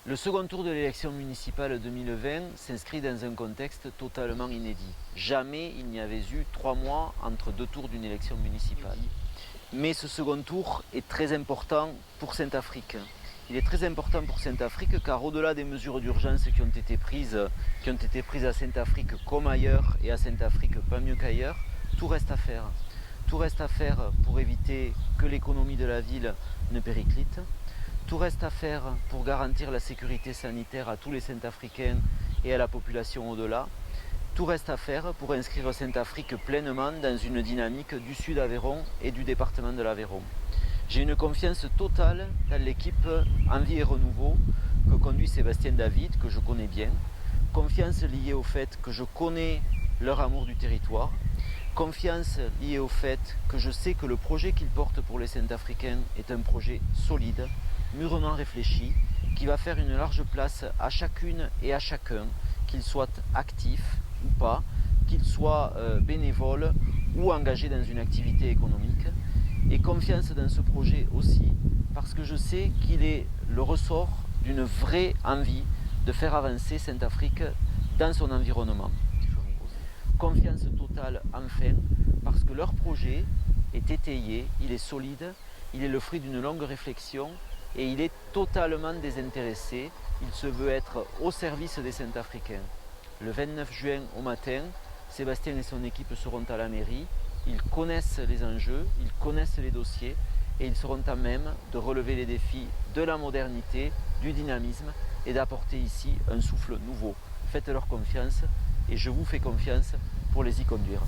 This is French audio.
Le second tour de l'élection municipale 2020 s'inscrit dans un contexte totalement inédit. Jamais il n'y avait eu 3 mois entre deux tours d'une élection municipale. Mais ce second tour est très important pour Saint-Afrique. Il est très important pour Saint-Afrique car au-delà des mesures d'urgence qui ont été prises à Saint-Afrique comme ailleurs et à Saint-Afrique pas mieux qu'ailleurs, tout reste à faire. Tout reste à faire pour éviter que l'économie de la ville ne périclite. Tout reste à faire pour garantir la sécurité sanitaire à tous les Saint-Africains et à la population au-delà. Tout reste à faire pour inscrire Saint-Afrique pleinement dans une dynamique du Sud Aveyron et du département de l'Aveyron. J'ai une confiance totale dans l'équipe Envie et Renouveau que conduit Sébastien David, que je connais bien. Confiance liée au fait que je connais leur amour du territoire. Confiance liée au fait que je sais que le projet qu'ils portent pour les Saint-Africains est un projet solide, mûrement réfléchi, qui va faire une large place à chacune et à chacun, qu'ils soient actifs ou pas, qu'ils soient bénévoles ou engagés dans une activité économique. Et confiance dans ce projet aussi, parce que je sais qu'il est le ressort d'une vraie envie de faire avancer Saint-Afrique dans son environnement. Confiance totale enfin, parce que leur projet est étayé, il est solide, il est le fruit d'une longue réflexion et il est totalement désintéressé. Il se veut être au service des Saint-Africains. Le 29 juin au matin, Sébastien et son équipe seront à la mairie. Ils connaissent les enjeux, ils connaissent les dossiers et ils seront à même de relever les défis de la modernité, du dynamisme et d'apporter ici un souffle nouveau. Faites-leur confiance et je vous fais confiance pour les y conduire.